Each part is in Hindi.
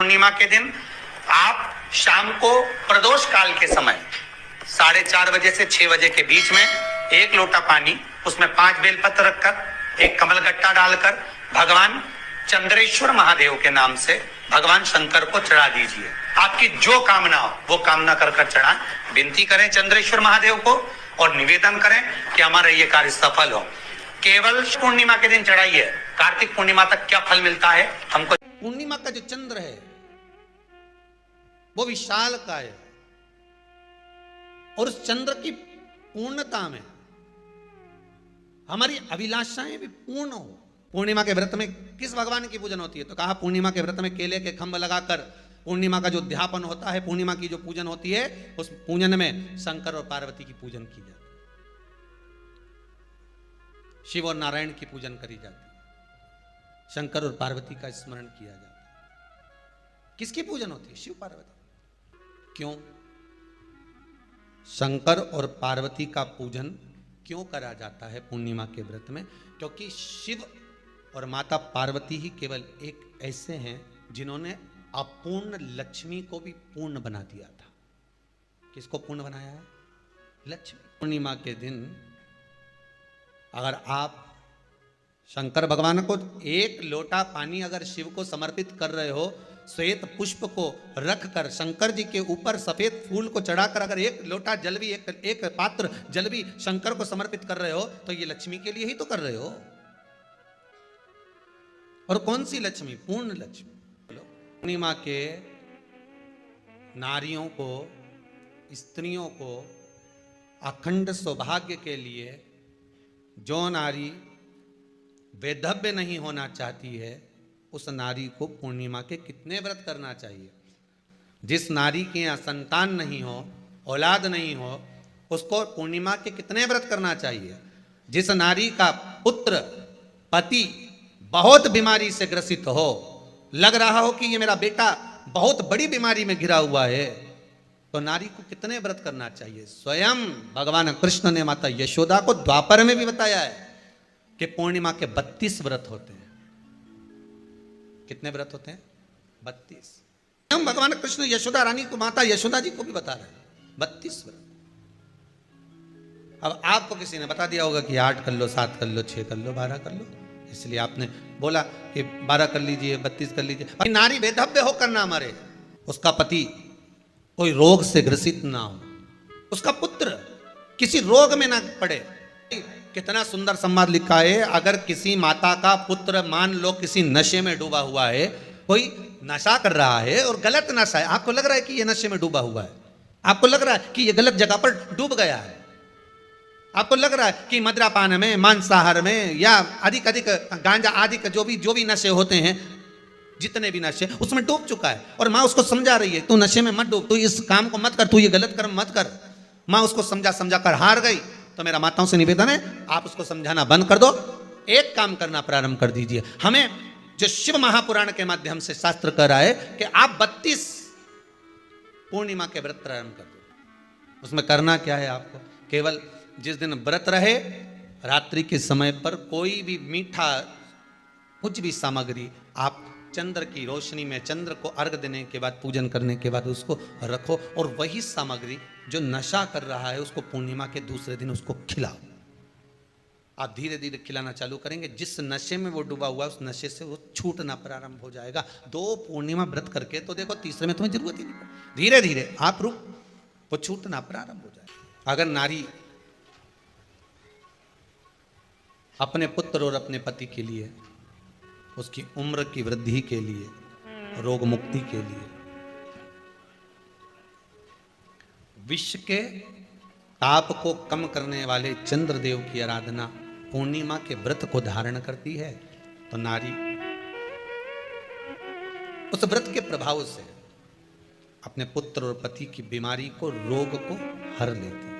पूर्णिमा के दिन आप शाम को प्रदोष काल के समय 4:30 बजे से 6 बजे के बीच में 1 लोटा पानी, उसमें 5 बेलपत्र रखकर, एक कमलगट्टा डालकर भगवान चंद्रेश्वर महादेव के नाम से भगवान शंकर को चढ़ा दीजिए। आपकी जो कामना हो वो कामना कर कर चढ़ाएं। विनती करें चंद्रेश्वर महादेव को और निवेदन करें कि हमारा ये कार्य सफल हो। केवल पूर्णिमा के दिन चढ़ाइए। कार्तिक पूर्णिमा तक क्या फल मिलता है हमको। पूर्णिमा का जो चंद्र है वो विशाल का है और उस चंद्र की पूर्णता में हमारी अभिलाषाएं भी पूर्ण हो। पूर्णिमा के व्रत में किस भगवान की पूजन होती है? तो कहा पूर्णिमा के व्रत में केले के खंभ लगाकर पूर्णिमा का जो अध्यापन होता है, पूर्णिमा की जो पूजन होती है, उस पूजन में शंकर और पार्वती की पूजन की जाती है, शिव और नारायण की पूजन करी जाती है, शंकर और पार्वती का स्मरण किया जाता है। किसकी पूजन होती है? शिव पार्वती। क्यों शंकर और पार्वती का पूजन क्यों करा जाता है पूर्णिमा के व्रत में? क्योंकि शिव और माता पार्वती ही केवल एक ऐसे हैं जिन्होंने अपूर्ण लक्ष्मी को भी पूर्ण बना दिया था। किसको पूर्ण बनाया है? लक्ष्मी। पूर्णिमा के दिन अगर आप शंकर भगवान को 1 लोटा पानी अगर शिव को समर्पित कर रहे हो, श्वेत पुष्प को रखकर शंकर जी के ऊपर सफेद फूल को चढ़ाकर अगर 1 लोटा जल भी, एक पात्र जल भी शंकर को समर्पित कर रहे हो, तो ये लक्ष्मी के लिए ही तो कर रहे हो। और कौन सी लक्ष्मी? पूर्ण लक्ष्मी। पूर्णिमा के नारियों को, स्त्रियों को अखंड सौभाग्य के लिए जो नारी वैधव्य नहीं होना चाहती है, उस नारी को पूर्णिमा के कितने व्रत करना चाहिए? जिस नारी के यहाँ संतान नहीं हो, औलाद नहीं हो, उसको पूर्णिमा के कितने व्रत करना चाहिए? जिस नारी का पुत्र, पति बहुत बीमारी से ग्रसित हो, लग रहा हो कि ये मेरा बेटा बहुत बड़ी बीमारी में घिरा हुआ है, तो नारी को कितने व्रत करना चाहिए? स्वयं भगवान कृष्ण ने माता यशोदा को द्वापर में भी बताया है कि पूर्णिमा के 32 व्रत होते हैं। कितने व्रत होते हैं? 32। हम भगवान कृष्ण यशोदा रानी को, माता यशोदा जी को भी बता रहे हैं 32 व्रत। अब आपको किसी ने बता दिया होगा कि 8 कर लो, 7 कर लो, 6 कर लो, 12 कर लो, इसलिए आपने बोला कि 12 कर लीजिए, 32 कर लीजिए। नारी वैधव्य होकर ना मरे, उसका पति कोई रोग से ग्रसित ना हो, उसका पुत्र किसी रोग में ना पड़े। कितना सुंदर संवाद लिखा है। अगर किसी माता का पुत्र मान लो किसी नशे में डूबा हुआ है, कोई नशा कर रहा है और गलत नशा है, आपको लग रहा है कि ये नशे में डूबा हुआ है, आपको लग रहा है कि ये गलत जगह पर डूब गया है, आपको लग रहा है कि मद्रापान में, मांसाहार में या अधिक गांजा आदि का जो भी नशे होते हैं, जितने भी नशे, उसमें डूब चुका है और माँ उसको समझा रही है, तू नशे में मत डूब, तू इस काम को मत कर, तू ये गलत कर्म मत कर। माँ उसको समझा कर हार गई। तो मेरा माताओं से निवेदन है, आप उसको समझाना बंद कर दो, एक काम करना प्रारंभ कर दीजिए। हमें जो शिव महापुराण के माध्यम से शास्त्र कह रहा है कि आप 32 पूर्णिमा के व्रत प्रारंभ कर दो। उसमें करना क्या है? आपको केवल जिस दिन व्रत रहे, रात्रि के समय पर कोई भी मीठा, कुछ भी सामग्री आप चंद्र की रोशनी में, चंद्र को अर्घ देने के बाद, पूजन करने के बाद उसको रखो, और वही सामग्री जो नशा कर रहा है उसको पूर्णिमा के दूसरे दिन उसको खिलाओ। आप धीरे धीरे खिलाना चालू करेंगे, जिस नशे में वो डूबा हुआ उस नशे से वो छूटना प्रारंभ हो जाएगा। 2 पूर्णिमा व्रत करके तो देखो, तीसरे में तुम्हें जरूरत ही नहीं, धीरे धीरे आप वो छूटना प्रारंभ हो जाएगा। अगर नारी अपने पुत्र और अपने पति के लिए, उसकी उम्र की वृद्धि के लिए, रोग मुक्ति के लिए, विश्व के ताप को कम करने वाले चंद्रदेव की आराधना पूर्णिमा के व्रत को धारण करती है, तो नारी उस व्रत के प्रभाव से अपने पुत्र और पति की बीमारी को, रोग को हर लेती है।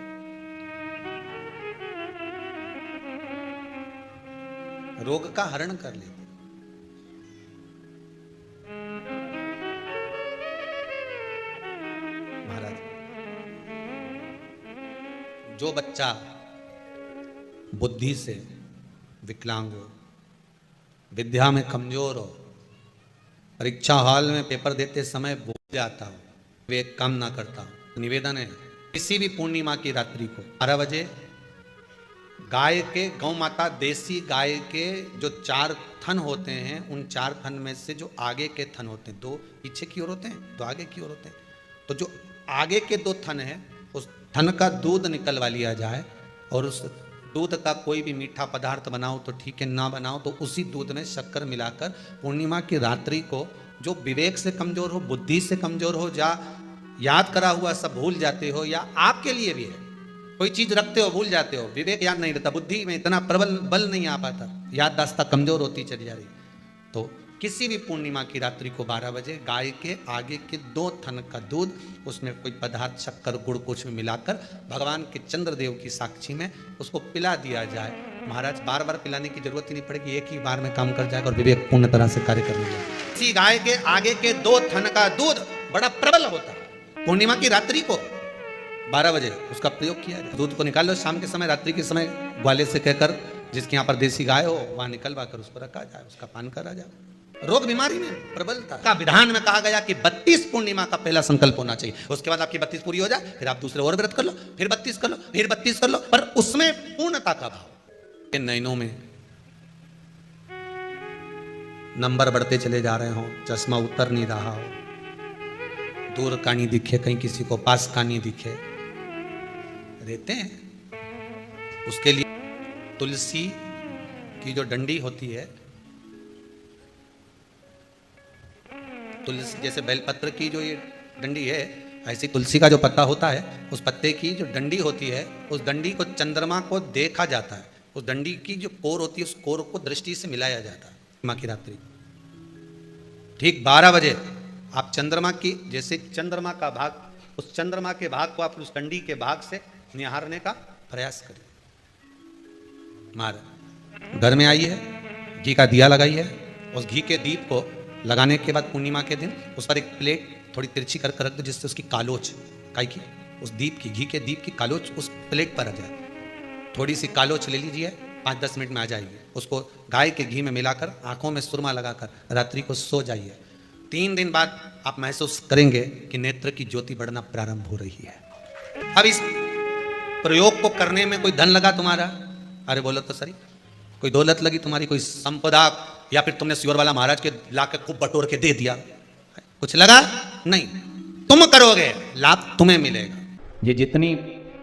रोग का हरण कर लेती। महाराज, जो बच्चा बुद्धि से विकलांग हो, विद्या में कमजोर हो, परीक्षा हॉल में पेपर देते समय भूल जाता हूँ, विवेक काम ना करता हूँ। निवेदन है किसी भी पूर्णिमा की रात्रि को 12 बजे गाय के, गौ माता देसी गाय के जो 4 थन होते हैं, उन 4 थन में से जो आगे के थन होते हैं, 2 पीछे की ओर होते हैं, 2 आगे की ओर होते हैं, तो जो आगे के 2 थन हैं उस थन का दूध निकलवा लिया जाए और उस दूध का कोई भी मीठा पदार्थ बनाओ तो ठीक है, ना बनाओ तो उसी दूध में शक्कर मिलाकर पूर्णिमा की रात्रि को, जो विवेक से कमजोर हो, बुद्धि से कमजोर हो, या याद करा हुआ सब भूल जाते हो, या आपके लिए भी है कोई चीज रखते हो भूल जाते हो, विवेक याद नहीं रहता, बुद्धि में इतना प्रबल बल नहीं आ पाता, याददाश्त कमजोर होती चली जा रही, तो किसी भी पूर्णिमा की रात्रि को 12 बजे गाय के आगे के 2 थन का दूध, उसमें कोई पदार्थ शक्कर गुड़ कुछ में मिलाकर भगवान के चंद्रदेव की साक्षी में उसको पिला दिया जाए। महाराज बार बार पिलाने की जरूरत ही नहीं पड़ेगी, एक ही बार में काम कर जाएगा और विवेक पूर्ण तरह से कार्य करने जाएगा। इसी गाय के आगे के 2 थन का दूध बड़ा प्रबल होता है। पूर्णिमा की रात्रि को 12 बजे उसका प्रयोग किया जाए। दूध को निकाल लो शाम के समय, रात्रि के समय ग्वाले से कहकर जिसके यहाँ पर देसी गाय हो वहां निकलवा कर उसको रखा जाए, उसका पान करा जाए। रोग बीमारी में प्रबलता का विधान में कहा गया कि 32 पूर्णिमा का पहला संकल्प होना चाहिए, उसके बाद आपकी 32 पूरी हो जाए, फिर आप दूसरे और व्रत कर लो, फिर 32 कर लो, फिर 32 कर लो, पर उसमें पूर्णता का भाव। नैनों में नंबर बढ़ते चले जा रहे हो, चश्मा उतर नहीं रहा हो, दूर का नहीं दिखे, कहीं किसी को पास का नहीं दिखे, रहते हैं, उसके लिए तुलसी की जो डंडी होती है, तुलसी जैसे बेलपत्र की जो ये डंडी है, ऐसी तुलसी का जो पत्ता होता है, उस पत्ते की जो डंडी होती है, उस डंडी को चंद्रमा को देखा जाता है, उस डंडी की जो कोर होती है, उस कोर को दृष्टि से मिलाया जाता है। माँ की रात्रि ठीक 12 बजे आप चंद्रमा की, जैसे चंद्रमा का भाग, उस चंद्रमा के भाग को आप उस डंडी के भाग से निहारने का प्रयास करिए। महाराज घर में आई है, घी का दिया लगाई है, उस घी के दीप को लगाने के बाद पूर्णिमा के दिन उस पर एक प्लेट थोड़ी तिरछी कर रख दो, जिससे उसकी कालोच, काई की उस दीप की, घी के दीप की कालोच उस प्लेट पर आ जाए। थोड़ी सी कालोच ले लीजिए, 5-10 मिनट में आ जाएगी। उसको गाय के घी में मिलाकर आंखों में सुरमा लगाकर रात्रि को सो जाइए। 3 दिन बाद आप महसूस करेंगे कि नेत्र की ज्योति बढ़ना प्रारंभ हो रही है। अब इस प्रयोग को करने में कोई धन लगा तुम्हारा? अरे बोलो तो सही, कोई दौलत लगी तुम्हारी, कोई संपदा, या फिर तुमने सियोर वाला महाराज के लाके खूब बटोर के दे दिया, कुछ लगा नहीं। तुम करोगे, लाभ तुम्हें मिलेगा। ये जितनी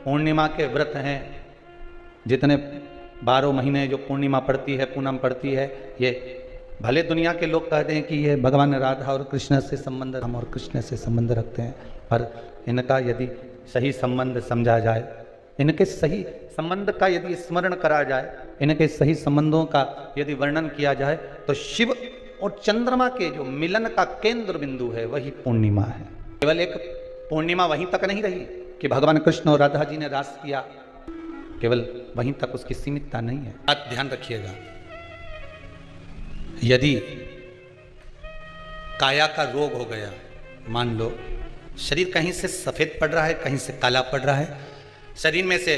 पूर्णिमा के व्रत हैं, जितने 12 महीने जो पूर्णिमा पड़ती है, पूनम पड़ती है, ये भले दुनिया के लोग कहते हैं कि ये भगवान राधा और कृष्ण से संबंध, राम और कृष्ण से संबंध रखते हैं, पर इनका यदि सही संबंध समझा जाए, इनके सही संबंध का यदि स्मरण करा जाए, इनके सही संबंधों का यदि वर्णन किया जाए, तो शिव और चंद्रमा के जो मिलन का केंद्र बिंदु है वही पूर्णिमा है। केवल एक पूर्णिमा वहीं तक नहीं रही कि भगवान कृष्ण और राधा जी ने रास किया, केवल वहीं तक उसकी सीमितता नहीं है। बात ध्यान रखिएगा, यदि काया का रोग हो गया, मान लो शरीर कहीं से सफेद पड़ रहा है, कहीं से काला पड़ रहा है, शरीर में से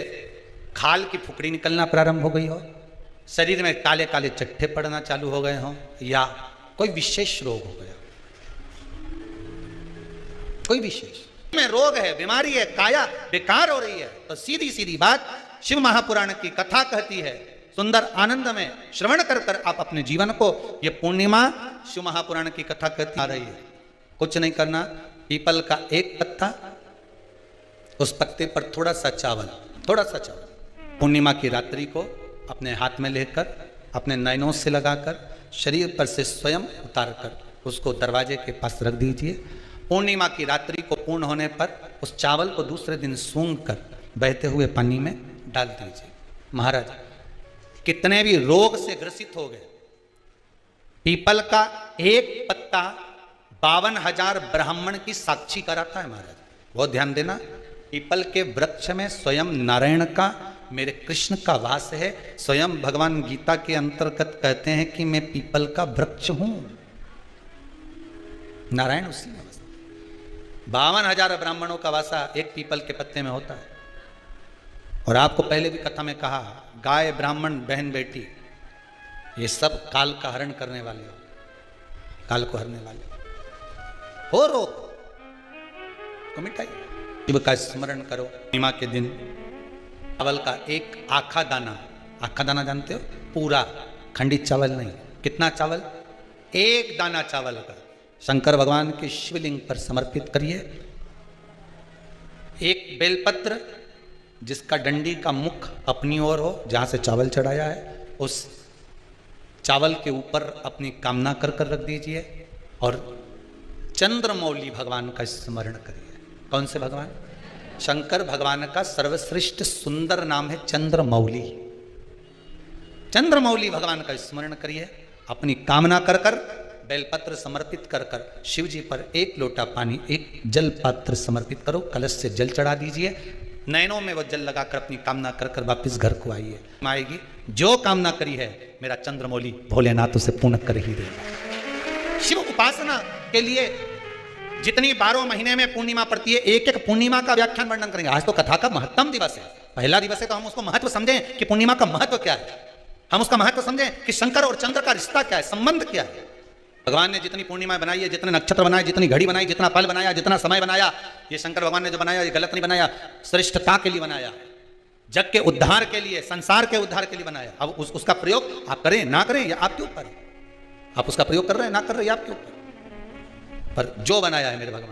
खाल की फुकड़ी निकलना प्रारंभ हो गई हो, शरीर में काले काले चट्टे पड़ना चालू हो गए हों, या कोई विशेष रोग हो गया, कोई विशेष में रोग है, बीमारी है, काया बेकार हो रही है, तो सीधी सीधी बात शिव महापुराण की कथा कहती है, सुंदर आनंद में श्रवण कर कर आप अपने जीवन को, ये पूर्णिमा शिव महापुराण की कथा कहती आ रही है। कुछ नहीं करना, पीपल का एक पत्ता, उस पत्ते पर थोड़ा सा चावल, पूर्णिमा की रात्रि को अपने हाथ में लेकर, अपने नयनों से लगाकर, शरीर पर से स्वयं उतार कर उसको दरवाजे के पास रख दीजिए। पूर्णिमा की रात्रि को पूर्ण होने पर उस चावल को दूसरे दिन सूंघ कर बहते हुए पानी में डाल दीजिए। महाराज कितने भी रोग से ग्रसित हो गए, पीपल का एक पत्ता 52,000 ब्राह्मण की साक्षी कराता है। महाराज बहुत ध्यान देना, पीपल के वृक्ष में स्वयं नारायण का, मेरे कृष्ण का वास है। स्वयं भगवान गीता के अंतर्गत कहते हैं कि मैं पीपल का वृक्ष हूं, नारायण उसी में वास। 52,000 ब्राह्मणों का वासा एक पीपल के पत्ते में होता है। और आपको पहले भी कथा में कहा, गाय, ब्राह्मण, बहन, बेटी, ये सब काल का हरण करने वाले हो। काल को हरने वाले हो रोग को मिटाइए। शिव का स्मरण करो। पूर्णिमा के दिन चावल का एक आखा दाना जानते हो, पूरा खंडित चावल नहीं। कितना चावल? एक दाना चावल का शंकर भगवान के शिवलिंग पर समर्पित करिए। एक बेलपत्र जिसका डंडी का मुख अपनी ओर हो, जहां से चावल चढ़ाया है, उस चावल के ऊपर अपनी कामना कर कर रख दीजिए और चंद्रमौली भगवान का स्मरण करिए। कौन से भगवान? शंकर भगवान का सर्वश्रेष्ठ सुंदर नाम है चंद्रमौली। चंद्रमौली भगवान का स्मरण करिए। अपनी कामना कर कर बेलपत्र समर्पित कर कर शिव जी पर एक लोटा पानी, एक जल पात्र समर्पित करो, कलश से जल चढ़ा दीजिए। नयनों में वो जल लगाकर अपनी कामना कर कर वापिस घर को आइए। आएगी जो कामना करी है मेरा चंद्रमौली भोलेनाथ उसे पूर्ण कर ही देगा। शिव उपासना के लिए जितनी 12 महीने में पूर्णिमा पड़ती है, एक एक पूर्णिमा का व्याख्यान वर्णन करेंगे। आज तो कथा का महत्तम दिवस है, पहला दिवस है, तो हम उसको महत्व समझें कि पूर्णिमा का महत्व क्या है। हम उसका महत्व समझें कि शंकर और चंद्र का रिश्ता क्या है, संबंध क्या है। भगवान ने जितनी पूर्णिमा बनाई है, जितने नक्षत्र बनाए, जितनी घड़ी बनाई, जितना पल बनाया, जितना समय बनाया, ये शंकर भगवान ने जो बनाया ये गलत नहीं बनाया, श्रेष्ठता के लिए बनाया, जग के उद्धार के लिए, संसार के उद्धार के लिए बनाया। अब उसका प्रयोग आप करें ना करें या आपके ऊपर। आप उसका प्रयोग कर रहे हैं ना कर रहे हैं आपके ऊपर, पर जो बनाया है मेरे भगवान